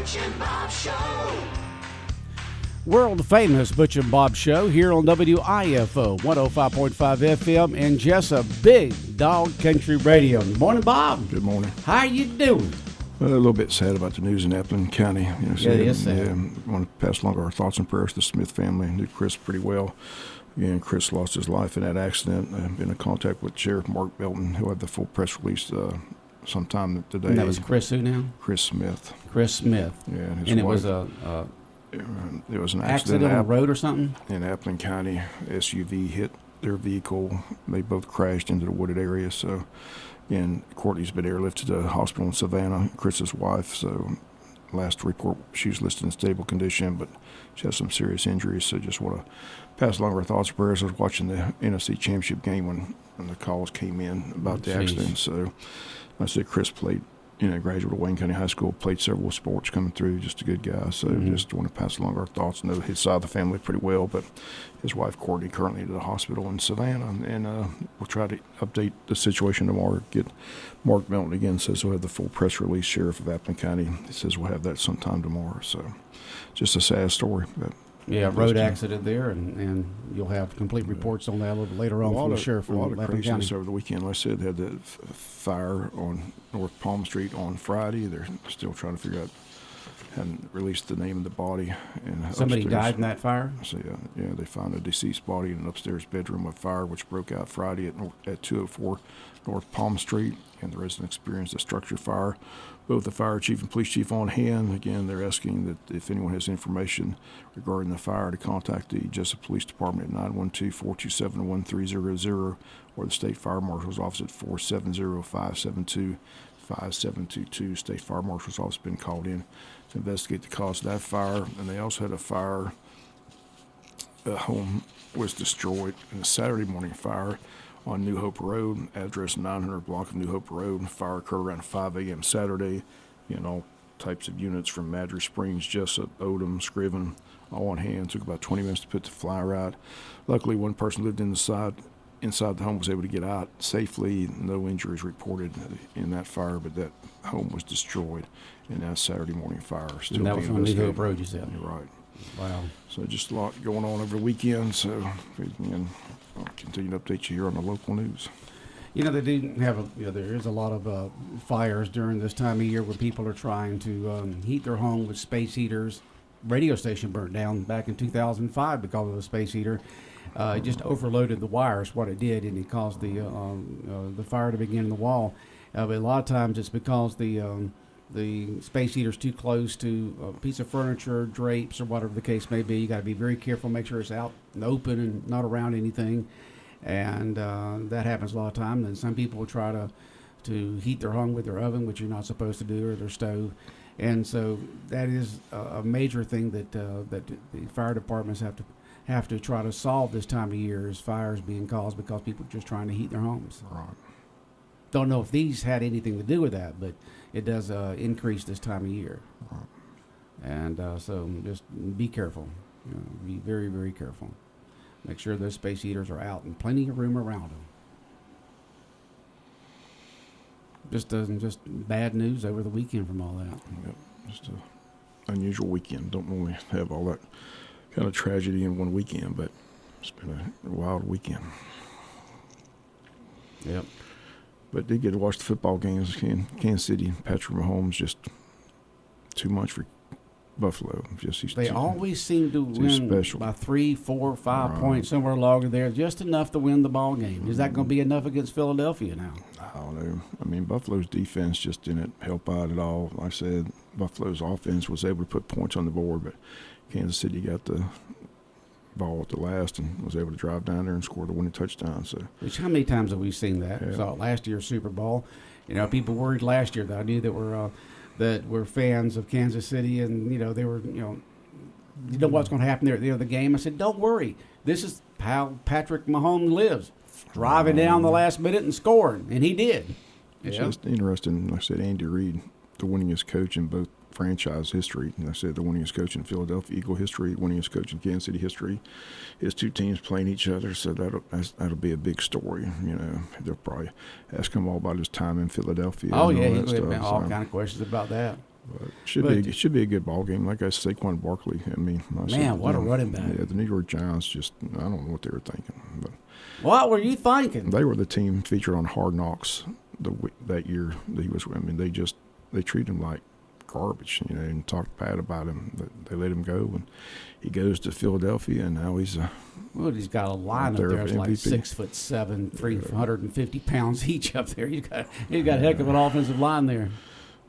Butch and Bob Show. World famous Butch and Bob Show here on WIFO 105.5 FM and Jesup, Big Dog Country Radio. Good morning, Bob. Good morning. How you doing? A little bit sad about the news in Appleton County. Yeah, it is sad. I want to pass along our thoughts and prayers to the Smith family. I knew Chris pretty well. Again, Chris lost his life in that accident. I've been in contact with Sheriff Mark Belton, who had the full press release sometime today. And that was Chris who now? Chris Smith. Chris Smith. Yeah, and it wife, was it was an accident on the road or something? In Appleton County. SUV hit their vehicle. They both crashed into the wooded area. So, again, Courtney's been airlifted to the hospital in Savannah, Chris's wife. So, last report, she was listed in stable condition, but she has some serious injuries. So, just want to pass along our thoughts and prayers. I was watching the NFC Championship game when the calls came in about the accident. So, I said Chris played, graduate of Wayne County High School, played several sports coming through, just a good guy. So just want to pass along our thoughts. Know his side of the family pretty well, but his wife Courtney currently at the hospital in Savannah, and we'll try to update the situation tomorrow. Get Mark Melton again says we'll have the full press release. Sheriff of Appleton County, he says we'll have that sometime tomorrow. So just a sad story, but. Yeah, road accident there, and you'll have complete reports on that a little later on from the sheriff. A lot of craziness over the weekend. Like I said, they had the fire on North Palm Street on Friday. They're still trying to figure out, hadn't released the name of the body. And somebody upstairs, died in that fire? So, yeah, they found a deceased body in an upstairs bedroom of fire, which broke out Friday at 204 North Palm Street, and the resident experienced a structure fire. Both the fire chief and police chief on hand. Again, they're asking that if anyone has information regarding the fire to contact the Jesup Police Department at 912-427-1300 or the State Fire Marshal's Office at 470-572-5722. State Fire Marshal's Office has been called in to investigate the cause of that fire. And they also had a fire. A home was destroyed in a Saturday morning fire on New Hope Road, address 900 block of New Hope Road. Fire occurred around 5 a.m. Saturday. All types of units from Madry Springs, Jesup, Odom, Scriven, all on hand. Took about 20 minutes to put the fire out. Luckily, one person lived inside the home was able to get out safely. No injuries reported in that fire, but that home was destroyed in that Saturday morning fire. Still and that was on New Hope Road, you said? You're right. Wow. So just a lot going on over the weekend. So I'll continue to update you here on the local news. They do have there is a lot of fires during this time of year where people are trying to heat their home with space heaters. Radio station burnt down back in 2005 because of a space heater. It just overloaded the wires, what it did, and it caused the fire to begin in the wall. But a lot of times it's because the space heater's too close to a piece of furniture, drapes, or whatever the case may be. You got to be very careful, make sure it's out and open and not around anything. And that happens a lot of times. And some people will try to heat their home with their oven, which you're not supposed to do, or their stove. And so that is a major thing that the fire departments have to try to solve this time of year, is fires being caused because people are just trying to heat their homes. Right. Don't know if these had anything to do with that, but it does increase this time of year. Right. And so just be careful. Be very, very careful. Make sure those space heaters are out and plenty of room around them. Just bad news over the weekend from all that. Yep. Just an unusual weekend. Don't normally have all that kind of tragedy in one weekend, but it's been a wild weekend. Yep. But did get to watch the football games. Kansas City, Patrick Mahomes, just too much for Buffalo. They always seem to win special. by 3, 4, 5 points, somewhere along there, just enough to win the ball game. Is that going to be enough against Philadelphia now? I don't know. I mean, Buffalo's defense just didn't help out at all. Like I said, Buffalo's offense was able to put points on the board, but Kansas City got the ball at the last and was able to drive down there and score the winning touchdown. So, which, how many times have we seen that? Yeah. We saw it last year's Super Bowl. People worried last year that I knew that were fans of Kansas City, and they were what's going to happen there at the end of the game. I said, don't worry, this is how Patrick Mahomes lives, driving down the last minute and scoring, and he did. It's just interesting. Like I said, Andy Reid, the winningest coach in both franchise history. And I said the winningest coach in Philadelphia Eagle history, winningest coach in Kansas City history. His two teams playing each other, so that'll be a big story. They'll probably ask him all about his time in Philadelphia. Oh yeah, he's been all kind of questions about that. But But- it should be a good ball game. Like I said, Saquon Barkley. I mean, Man, what a running back. Yeah, the New York Giants just, I don't know what they were thinking. But What were you thinking? they were the team featured on Hard Knocks that year that he was. I mean, they treated him like garbage, and talked bad about him. They let him go, and he goes to Philadelphia, and now he's Well, he's got a line up there there. for It's like MVP. 6'7", 350 pounds each up there. He's got a heck of an offensive line there.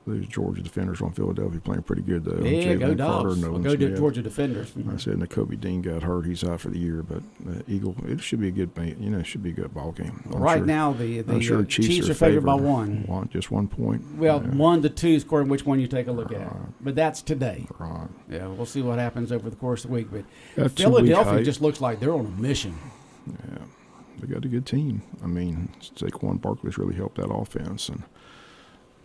those Georgia defenders on Philadelphia playing pretty good though. Yeah, go Jalen Carter, Dogs. Nolan Go to Smith. Georgia defenders. I said Nakobe Dean got hurt. He's out for the year, but Eagle, it should be a good, it should be a good ball game. Now, the I'm sure Chiefs are favored by one. Just 1 point. Well, Yeah. 1 to 2, according to which one you take a look at. But that's today. Right. Yeah, we'll see what happens over the course of the week. But Got 2 week Philadelphia hype. just looks like they're on a mission. Yeah, they got a good team. I mean, Saquon Barkley's really helped that offense, and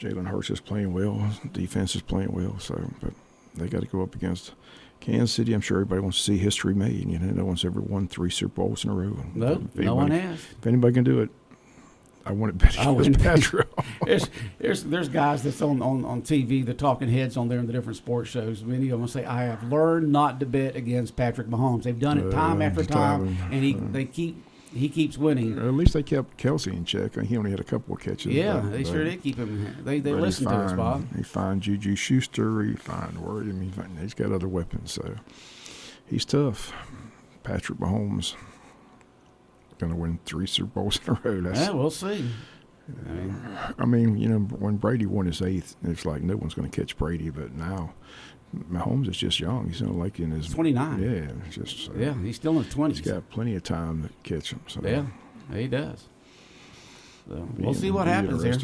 Jalen Hurts is playing well. Defense is playing well. So, but they got to go up against Kansas City. I'm sure everybody wants to see history made. No one's ever won 3 Super Bowls in a row. No one has. If anybody can do it, I want it better against Patrick. There's guys that's on TV, the talking heads on there in the different sports shows. Many of them say, "I have learned not to bet against Patrick Mahomes." They've done it time after time, and he keeps winning. At least they kept Kelsey in check. He only had a couple of catches. Yeah, they sure did keep him. They listen to us, Bob. He fined Juju Schuster. He fined William. He's got other weapons, so he's tough. Patrick Mahomes going to win 3 Super Bowls in a row. Yeah, we'll see. I mean, when Brady won his 8th, it's like no one's going to catch Brady. But now, Mahomes is just young. He's like in his 29. Yeah, just yeah, he's still in his 20s. He's got plenty of time to catch him. So. Yeah, he does. So we'll see what happens here.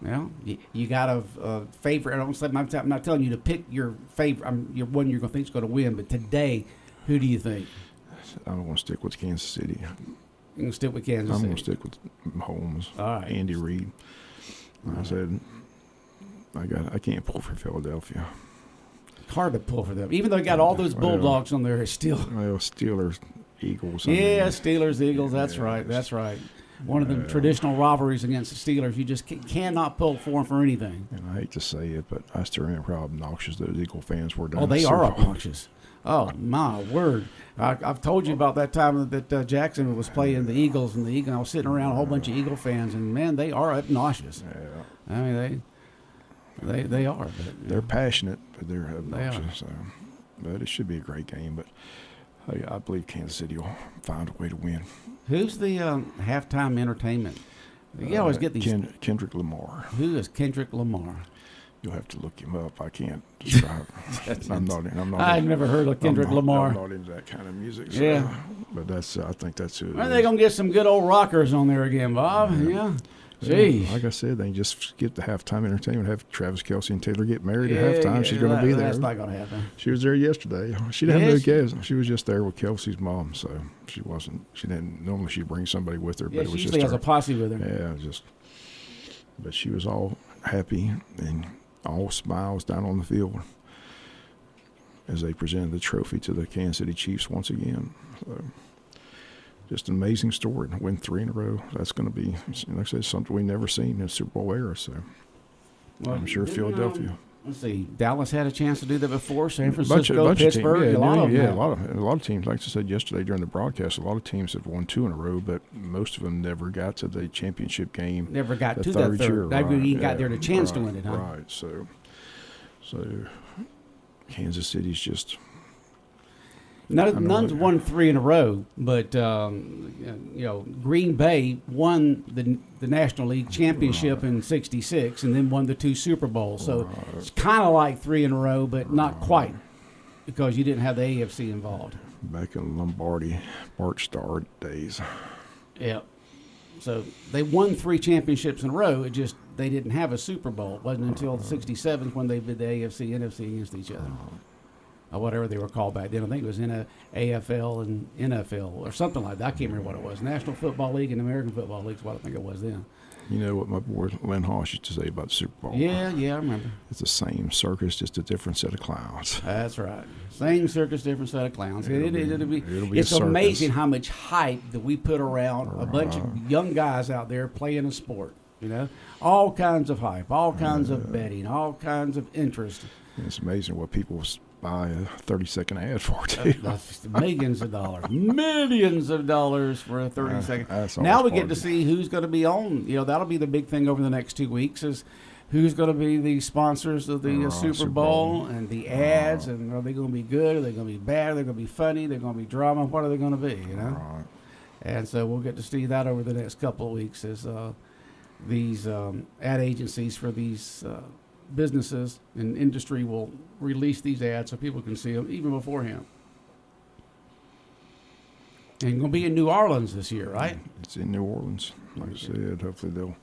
Well, you got a favorite. I'm not telling you to pick your favorite. Your one you're going to think is going to win. But today, who do you think? I'm going to stick with Kansas City. You're going to stick with Kansas City? I'm going to stick with Mahomes. All right. Andy Reid. I said, I can't pull for Philadelphia. Hard to pull for them. Even though they got all those Bulldogs on there, it's still. Well, Steelers, Eagles. Yeah, Steelers, Eagles. That's right. That's right. One of the traditional rivalries against the Steelers. You just cannot pull for them for anything. And I hate to say it, but I still remember how obnoxious those Eagle fans were down. Oh, they are obnoxious. Oh, my word. I've told you about that time that Jackson was playing the Eagles, and I was sitting around a whole bunch of Eagle fans, and, man, they are obnoxious. Yeah. I mean, they are. But, they're passionate, but they're obnoxious. They are. So, but it should be a great game. But I believe Kansas City will find a way to win. Who's the halftime entertainment? You always get these. Kendrick Lamar. Who is Kendrick Lamar? You'll have to look him up. I can't describe. I've never heard of Kendrick Lamar. I'm not into that kind of music. So, yeah, but I think that's who. Are they gonna get some good old rockers on there again, Bob? Yeah. Gee. Like I said, they just skip the halftime entertainment. Have Travis Kelce and Taylor get married at halftime. She's going to be there. That's not going to happen. She was there yesterday. She didn't have no guests. She was just there with Kelsey's mom, so she wasn't. She didn't. Normally she'd bring somebody with her, but it was she just usually her. has a posse with her. Yeah, But she was all happy and all smiles down on the field as they presented the trophy to the Kansas City Chiefs once again. So, just an amazing story. Win 3 in a row. That's going to be, like I said, something we've never seen in the Super Bowl era. So I'm sure Philadelphia. Let's see. Dallas had a chance to do that before. San Francisco, Pittsburgh, a lot of teams. Like I said yesterday during the broadcast, a lot of teams have won 2 in a row, but most of them never got to the championship game. Never got to that third. Never even got there to chance to win it, huh? Right. So Kansas City's just. None's won 3 in a row, but Green Bay won the National League championship in '66, and then won the 2 Super Bowls. So it's kind of like 3 in a row, but not quite, because you didn't have the AFC involved. Back in Lombardi, Bart Starr days. Yeah. So they won 3 championships in a row. It just they didn't have a Super Bowl. It wasn't until '67 when they did the AFC, NFC against each other. Or whatever they were called back then. I think it was in a AFL and NFL or something like that. I can't remember what it was. National Football League and American Football League is what I think it was then. You know what my boy Len Hoss used to say about the Super Bowl? Yeah, I remember. It's the same circus, just a different set of clowns. That's right. Same circus, different set of clowns. It'll be it's amazing how much hype that we put around a bunch of young guys out there playing a sport. You know, all kinds of hype, all kinds of betting, all kinds of interest. It's amazing what people buy a 30-second ad for, too. That's millions of dollars for a 30-second. Now we get to see who's going to be on. You know, that'll be the big thing over the next 2 weeks is who's going to be the sponsors of the Super Bowl and the ads, and are they going to be good? Are they going to be bad? Are they going to be funny? They're going to be drama? What are they going to be, you know? Right. And so we'll get to see that over the next couple of weeks as these ad agencies for these businesses and industry will release these ads so people can see them even beforehand. And going to be in New Orleans this year, right? It's in New Orleans. Like I said, hopefully they'll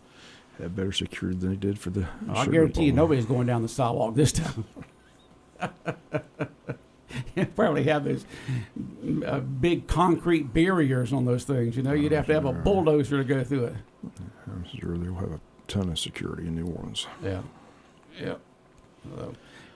have better security than they did for the I Super guarantee you Bowl. nobody's going down the sidewalk this time. You probably have those big concrete barriers on those things. You know, you'd have to have a bulldozer to go through it. I'm sure they'll have a ton of security in New Orleans. Yeah. Yeah.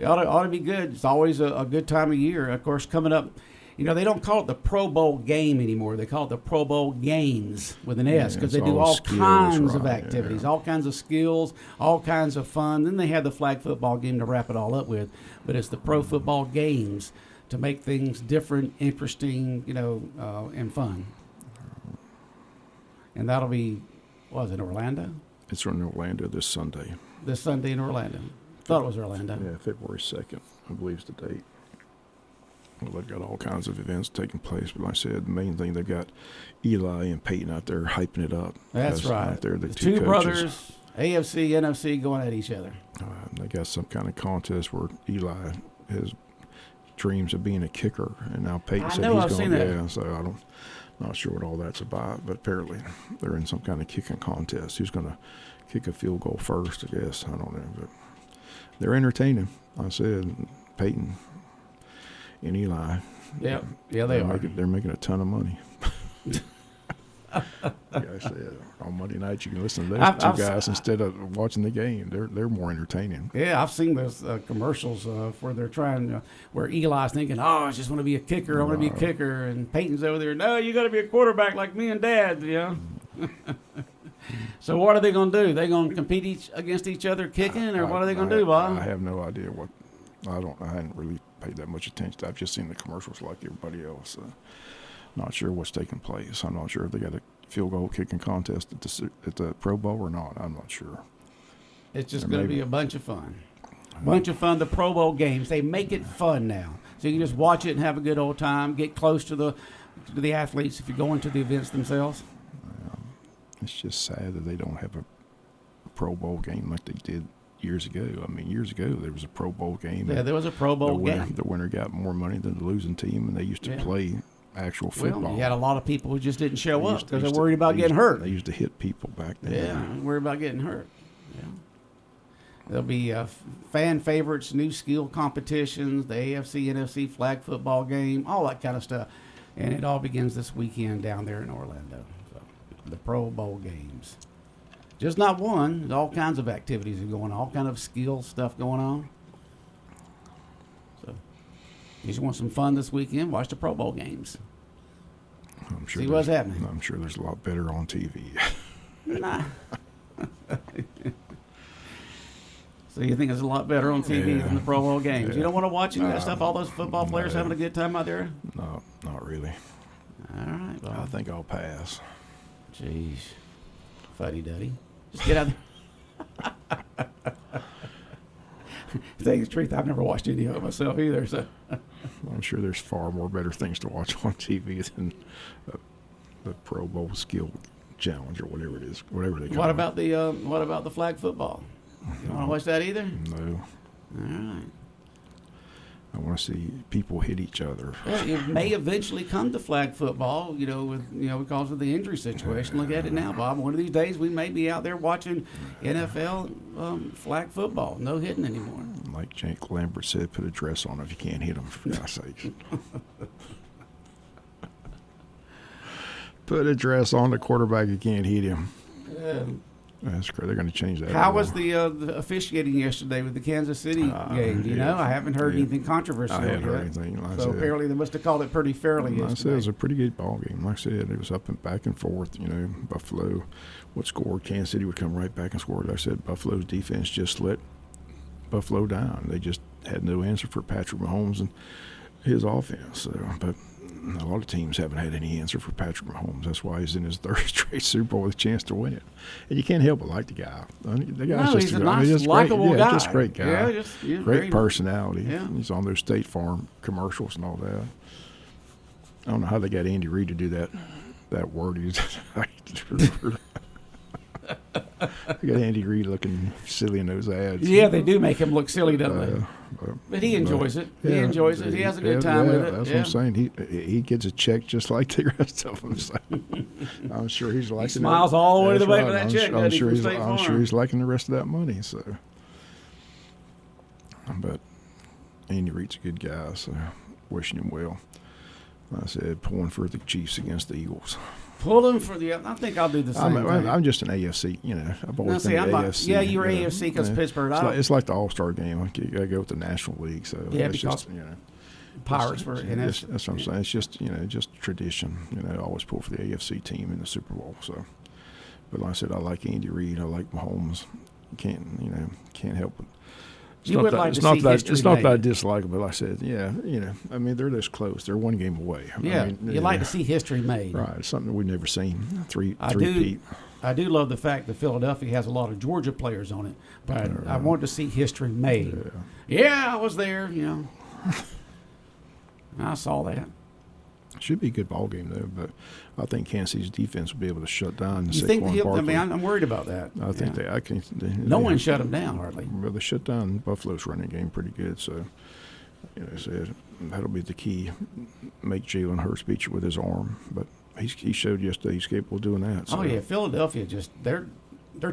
It ought to be good. It's always a good time of year. Of course, coming up, you know, they don't call it the Pro Bowl game anymore. They call it the Pro Bowl games with an S because they do all kinds of activities, all kinds of skills, all kinds of fun. Then they have the flag football game to wrap it all up with. But it's the pro football games to make things different, interesting, you know, and fun. And that'll be, what was it, Orlando? It's in Orlando this Sunday. This Sunday in Orlando. Thought it was Orlando. Yeah, February 2nd, I believe is the date. Well, they've got all kinds of events taking place, but like I said, the main thing, they've got Eli and Peyton out there hyping it up. That's right. They're the two coaches. Brothers, AFC, NFC, going at each other. They got some kind of contest where Eli has dreams of being a kicker, and now Peyton said he's going to. Yeah, so not sure what all that's about, but apparently they're in some kind of kicking contest. Who's going to kick a field goal first? I guess I don't know, but they're entertaining. I said Peyton and Eli. Yeah, they are. They're making a ton of money. Like I said, on Monday night you can listen to those two guys instead of watching the game. They're more entertaining. Yeah, I've seen those commercials where they're trying, where Eli's thinking, "Oh, I just want to be a kicker. I want to be a kicker," and Peyton's over there, "No, you got to be a quarterback like me and Dad." You know. So what are they going to do? They going to compete against each other kicking, or what are they going to do, Bob? I have no idea what. I hadn't really paid that much attention. I've just seen the commercials like everybody else. Not sure what's taking place. I'm not sure if they got a field goal kicking contest at the Pro Bowl or not. I'm not sure. It's just going to be a bunch of fun. Bunch of fun. The Pro Bowl games, they make it fun now. So you can just watch it and have a good old time. Get close to the athletes if you're going to the events themselves. It's just sad that they don't have a Pro Bowl game like they did years ago. I mean, years ago there was a Pro Bowl game. Yeah, there was a Pro Bowl game. The winner got more money than the losing team, and they used to play actual football. Well, you had a lot of people who just didn't show up because they're worried about getting hurt. They used to hit people back then. Yeah, worried about getting hurt. Yeah. There'll be fan favorites, new skill competitions, the AFC, NFC flag football game, all that kind of stuff. And it all begins this weekend down there in Orlando. So, the Pro Bowl games. Just not one. There's all kinds of activities are going on, all kind of skill stuff going on. So, if you just want some fun this weekend, watch the Pro Bowl games. I'm sure see what's happening. I'm sure there's a lot better on TV. Nah. So you think it's a lot better on TV than the Pro Bowl games? Yeah. You don't want to watch any of that stuff? All those football players having a good time out there? No, not really. All right. Well, I think I'll pass. Jeez. Fuddy-duddy. Just get out there. To tell you the truth, I've never watched any of it myself either. So I'm sure there's far more better things to watch on TV than the Pro Bowl Skill Challenge or whatever it is, whatever they call it. What about the flag football? You want to watch that either? No. All right. I want to see people hit each other. Well, it may eventually come to flag football, because of the injury situation. Look at it now, Bob. One of these days, we may be out there watching NFL flag football. No hitting anymore. Like Jake Lambert said, put a dress on if you can't hit them, for God's sake. Put a dress on the quarterback, you can't hit him. That's great. They're going to change that. How was the officiating yesterday with the Kansas City game? Do you know? I haven't heard anything controversial I haven't yet. heard anything. Like So apparently they must have called it pretty fairly like I said, yesterday. it was a pretty good ball game. Like I said, it was up and back and forth. Buffalo would score. Kansas City would come right back and score. Like I said, Buffalo's defense just let Buffalo down. They just had no answer for Patrick Mahomes and his offense. But a lot of teams haven't had any answer for Patrick Mahomes. That's why he's in his third straight Super Bowl with a chance to win it. And you can't help but like the guy. The guy's he's a nice, likable guy. Just a great guy. Yeah, great personality. Yeah. He's on those State Farm commercials and all that. I don't know how they got Andy Reid to do that word. They got Andy Reid looking silly in those ads. Yeah, they do make him look silly, don't they? But he enjoys it. He enjoys it. He has a good time with it. That's what I'm saying. He gets a check just like the rest of them. So I'm sure he's liking it. He smiles all the way to the way That's for that right. check. I'm sure he's liking the rest of that money. So, but Andy Reid's a good guy, so wishing him well. Like I said, pulling for the Chiefs against the Eagles. Pulling for the. I think I'll do the same thing. I'm just an AFC. I've always been AFC. Yeah, you're AFC because Pittsburgh. It's like the All-Star game. You got to go with the National League. So yeah, it's because just, Pirates were. That's what I'm saying. It's just just tradition. I always pull for the AFC team in the Super Bowl. So, but like I said, I like Andy Reid. I like Mahomes. Can't help it. It's not that I dislike them, but like I said, they're this close. They're one game away. Yeah, you like to see history made. Right, it's something we've never seen. Three peat. I do love the fact that Philadelphia has a lot of Georgia players on it, but I want to see history made. Yeah, I was there, I saw that. Should be a good ball game though, but I think Kansas City's defense will be able to shut down. You think I'm worried about that. I think no one shut them down hardly. Well, they shut down Buffalo's running game pretty good, so said that'll be the key. Make Jalen Hurts beat you with his arm, but he showed yesterday he's capable of doing that. So. Oh yeah, Philadelphia they're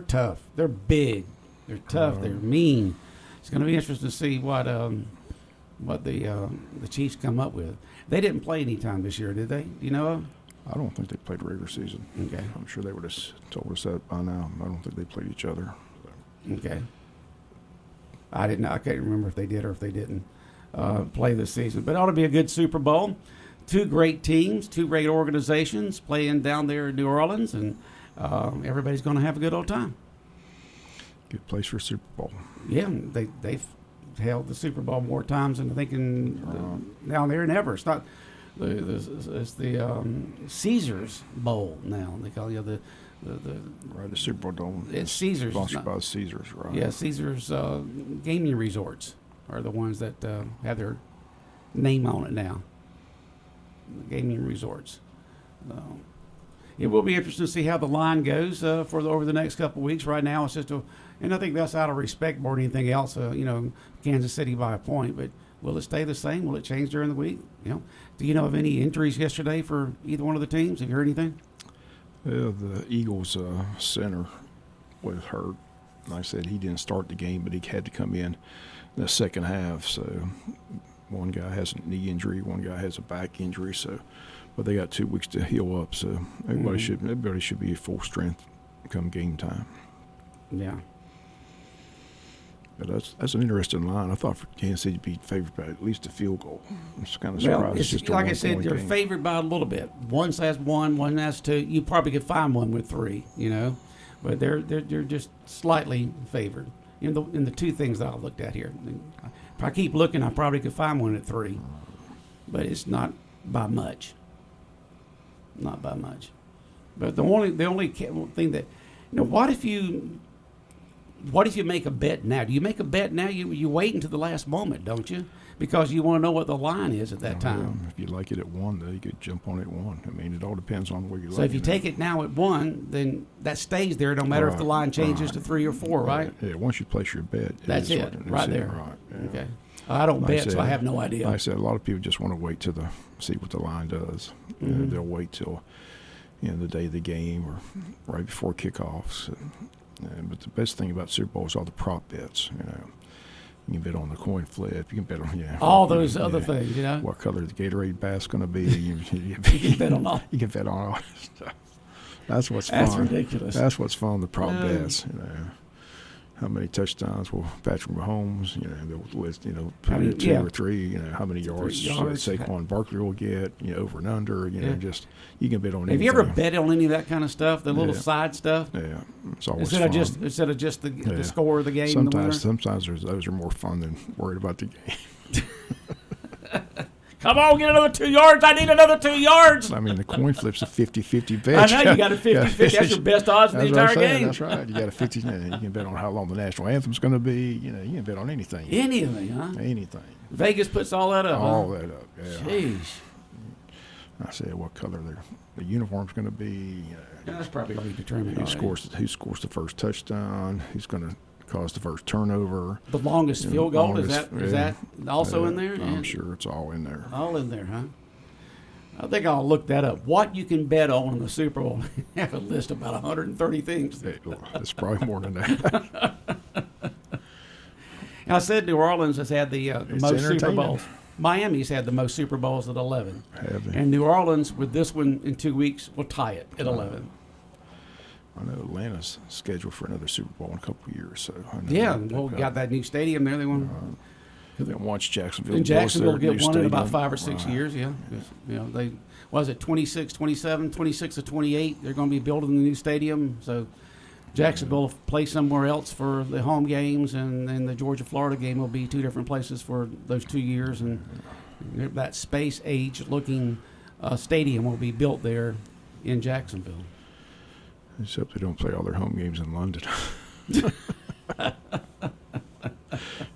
tough. They're big. They're tough. They're mean. It's going to be interesting to see what the Chiefs come up with. They didn't play any time this year, did they? Do you know? I don't think they played regular season. Okay. I'm sure they would have told us that by now. I don't think they played each other. So. Okay. I can't remember if they did or if they didn't play this season. But it ought to be a good Super Bowl. Two great teams, two great organizations playing down there in New Orleans, and everybody's going to have a good old time. Good place for a Super Bowl. Yeah, they've held the Super Bowl more times than I think down there than ever. It's not it's the Caesars Bowl now. They call the Super Bowl Dome. It's Caesars. Sponsored by Caesars, right? Yeah, Caesars gaming resorts are the ones that have their name on it now. The gaming resorts. It will be interesting to see how the line goes over the next couple of weeks. Right now, it's just and I think that's out of respect more than anything else. Kansas City by a point, but will it stay the same? Will it change during the week? Do you know of any injuries yesterday for either one of the teams? Have you heard anything? The Eagles center was hurt. Like I said, he didn't start the game, but he had to come in the second half. So one guy has a knee injury, one guy has a back injury. So, but they got 2 weeks to heal up. So everybody should be at full strength come game time. Yeah. But that's an interesting line. I thought for Kansas City to be favored by at least a field goal. I'm just kind of surprised. Well, it's just like I said, game. they're favored by a little bit. One has one has two. You probably could find one with three, but they're just slightly favored in the two things that I looked at here. If I keep looking, I probably could find one at three, but it's not by much. Not by much. But the only thing that what if you make a bet now? Do you make a bet now? You wait until the last moment, don't you? Because you want to know what the line is at that time. Yeah. If you like it at 1, though, you could jump on it at 1. I mean, it all depends on where you like it. So if you take it now at 1, then that stays there no matter if the line changes to 3 or 4, right? Yeah, once you place your bet. That's it, right there. Right. Yeah. Okay. I don't bet, so I have no idea. Like I said, a lot of people just want to wait see what the line does. Mm-hmm. They'll wait till the day of the game or right before kickoffs. But the best thing about Super Bowl is all the prop bets. You can bet on the coin flip. You can bet on all those other things. What color the Gatorade bath's going to be. You can bet on all. You can bet on all that stuff. That's what's That's fun. ridiculous. That's what's fun. The prop bets, how many touchdowns will Patrick Mahomes, they'll list, put it 2 or 3, how many yards Saquon Barkley will get, over and under, just you can bet on anything. Have you ever bet on any of that kind of stuff, the little side stuff? Yeah, it's always instead fun. Instead of just the score of the game. Sometimes those are more fun than worried about the game. Come on, get another 2 yards. I need another 2 yards. I mean, the coin flip's a 50-50 bet. I know, you got a 50-50. That's your best odds in the entire game. That's right. You got a 50. You can bet on how long the national anthem's going to be. You can bet on anything. Anything, huh? Anything. Vegas puts all that up. All that up, yeah. Jeez. I said what color the uniform's going to be. That's probably already determined. Who scores the first touchdown? Who's going to cause the first turnover? The longest field goal, is that also in there? I'm sure it's all in there. All in there, huh? I think I'll look that up. What you can bet on in the Super Bowl. I have a list of about 130 things. It's probably more than that. I said New Orleans has had the most Super Bowls. Miami's had the most Super Bowls at 11. Have they? And New Orleans, with this one in 2 weeks, will tie it at 11. I know Atlanta's scheduled for another Super Bowl in a couple of years. So got that new stadium there. They want to watch Jacksonville. And Jacksonville will get one in about 5 or 6 years. Yeah, they was it 26, 27, 26 to 28. They're going to be building the new stadium. So Jacksonville will play somewhere else for the home games, and then the Georgia-Florida game will be 2 different places for those 2 years. And that space age looking stadium will be built there in Jacksonville. Except they don't play all their home games in London.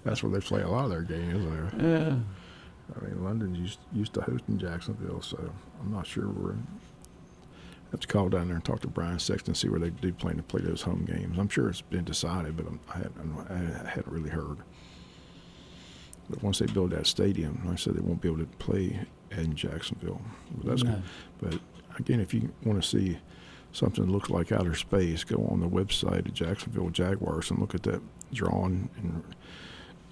That's where they play a lot of their games. Yeah. I mean, London's used to hosting Jacksonville, so I'm not sure I have to call down there and talk to Brian Sexton and see where they do plan to play those home games. I'm sure it's been decided, but I hadn't really heard. But once they build that stadium, like I said, they won't be able to play in Jacksonville. But that's good. But again, if you want to see something that looks like outer space, go on the website of Jacksonville Jaguars and look at that drawing and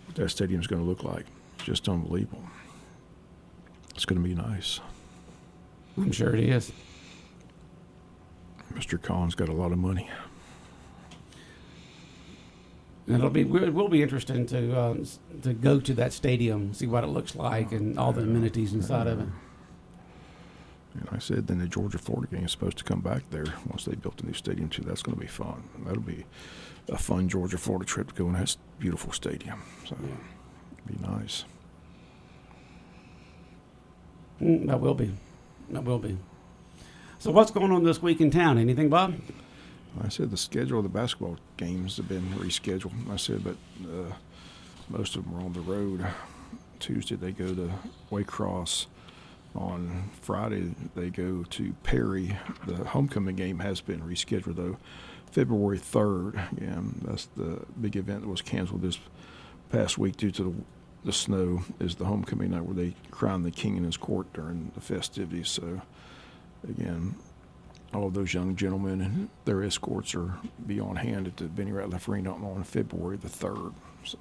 what that stadium's going to look like. Just unbelievable. It's going to be nice. I'm sure it is. Mr. Khan's got a lot of money. And it will be interesting to go to that stadium, see what it looks like, and all the amenities inside of it. And I said, then the Georgia-Florida game is supposed to come back there once they built a new stadium, too. That's going to be fun. That'll be a fun Georgia-Florida trip to go in that beautiful stadium. So it'll be nice. That will be. So what's going on this week in town? Anything, Bob? I said the schedule of the basketball games have been rescheduled. I said, but most of them are on the road. Tuesday they go to Waycross. On Friday, they go to Perry. The homecoming game has been rescheduled, though. February 3rd, again, that's the big event that was canceled this past week due to the snow, is the homecoming night where they crown the king in his court during the festivities. So, again, all of those young gentlemen and their escorts are be on hand at the Benny Ratliff Arena on February the 3rd. So,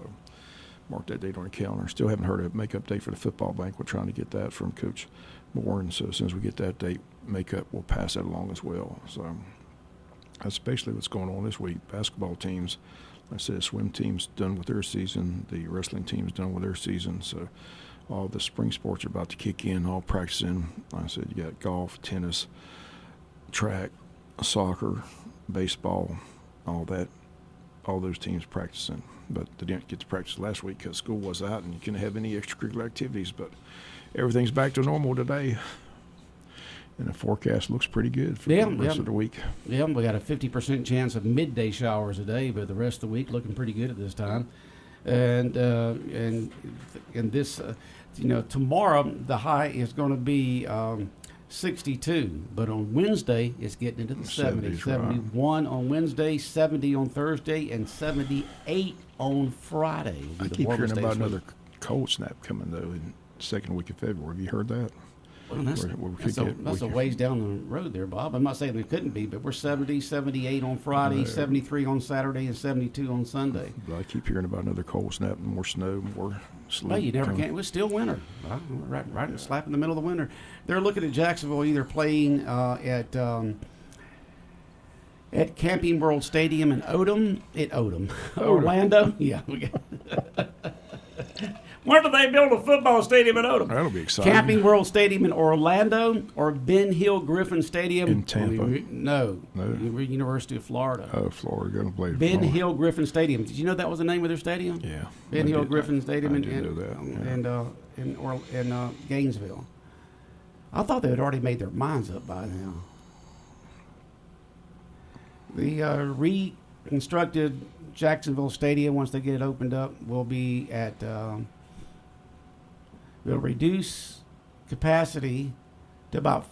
mark that date on the calendar. Still haven't heard a makeup date for the football bank. We're trying to get that from Coach Moore, and so as soon as we get that date makeup, we'll pass that along as well. So that's basically what's going on this week. Basketball teams, like I said, the swim team's done with their season. The wrestling team's done with their season. So all the spring sports are about to kick in, all practicing. Like I said, you got golf, tennis, track, soccer, baseball, all that. All those teams practicing, but they didn't get to practice last week because school was out and you couldn't have any extracurricular activities. But everything's back to normal today, and the forecast looks pretty good for the rest of the week. Yeah, we got a 50% chance of midday showers today, but the rest of the week looking pretty good at this time. And this, tomorrow the high is going to be 62, but on Wednesday it's getting into the 70s. 71 on Wednesday, 70 on Thursday, and 78 on Friday. I keep hearing about another cold snap coming, though, in the second week of February. Have you heard that? Well, that's a ways down the road there, Bob. I'm not saying there couldn't be, but we're 70, 78 on Friday, 73 on Saturday, and 72 on Sunday. But I keep hearing about another cold snap, more snow, more sleet. Well, you never can. It was still winter. Right slap in the middle of the winter. They're looking at Jacksonville either playing at at Camping World Stadium in Orlando. Yeah. When do they build a football stadium in Odom? That'll be exciting. Camping World Stadium in Orlando or Ben Hill Griffin Stadium In Tampa. No. University of Florida. Oh, Florida. Going to play Ben Florida. Hill Griffin Stadium. Did you know that was the name of their stadium? Yeah. Ben Hill Griffin Stadium I did know that. in Gainesville. I thought they had already made their minds up by now. The reconstructed Jacksonville Stadium, once they get it opened up, will be at will reduce capacity to about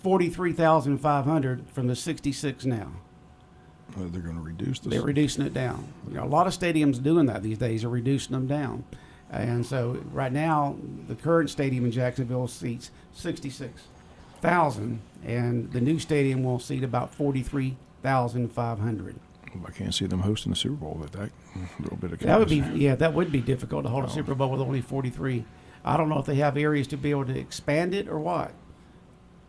43,500 from the 66 now. They're going to reduce this. They're reducing it down. A lot of stadiums doing that these days are reducing them down. And so right now, the current stadium in Jacksonville seats 66,000, and the new stadium will seat about 43,500. I can't see them hosting the Super Bowl with that little bit of That would be capacity. that would be difficult to hold a Super Bowl with only 43. I don't know if they have areas to be able to expand it or what.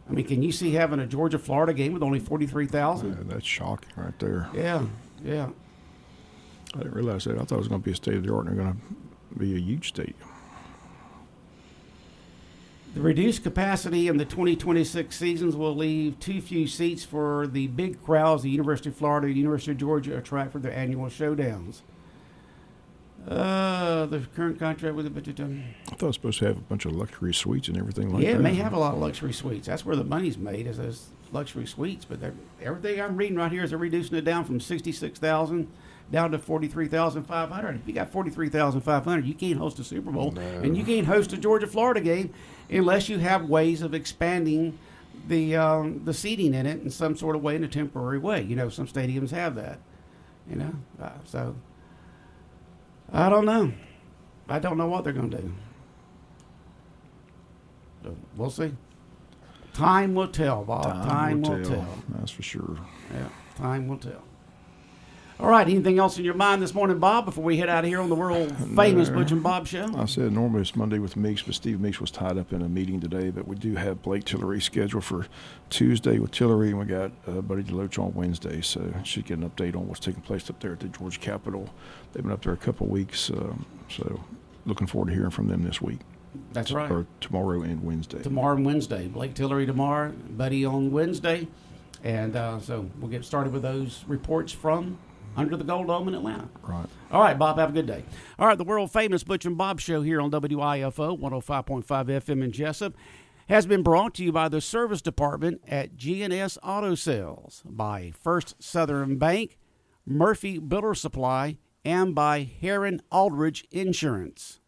I mean, can you see having a Georgia-Florida game with only 43,000? Yeah, that's shocking right there. Yeah. I didn't realize that. I thought it was going to be a state of the art and they're going to be a huge stadium. The reduced capacity in the 2026 seasons will leave too few seats for the big crowds the University of Florida and University of Georgia attract for their annual showdowns. The current contract with the... I thought it was supposed to have a bunch of luxury suites and everything like that. Yeah, it may have a lot of luxury suites. That's where the money's made, is those luxury suites. But everything I'm reading right here is they're reducing it down from 66,000 down to 43,500. If you got 43,500, you can't host a Super Bowl, and you can't host a Georgia-Florida game unless you have ways of expanding the seating in it in some sort of way, in a temporary way. You know, some stadiums have that. You know, so I don't know. I don't know what they're going to do. So we'll see. Time will tell, Bob. Time will tell. That's for sure. Yeah, time will tell. All right, anything else in your mind this morning, Bob, before we head out of here on the world-famous Butch and Bob Show? I said normally it's Monday with Meeks, but Steve Meeks was tied up in a meeting today. But we do have Blake Tillery scheduled for Tuesday with Tillery, and we got Buddy DeLoach on Wednesday. So should get an update on what's taking place up there at the Georgia Capitol. They've been up there a couple of weeks, so looking forward to hearing from them this week. That's right. Or tomorrow and Wednesday. Tomorrow and Wednesday. Blake Tillery tomorrow, Buddy on Wednesday. And so we'll get started with those reports from under the Gold Dome in Atlanta. Right. All right, Bob, have a good day. All right, the world-famous Butch and Bob Show here on WIFO, 105.5 FM in Jesup, has been brought to you by the service department at G&S Auto Sales, by First Southern Bank, Murphy Builder Supply, and by Heron Aldridge Insurance.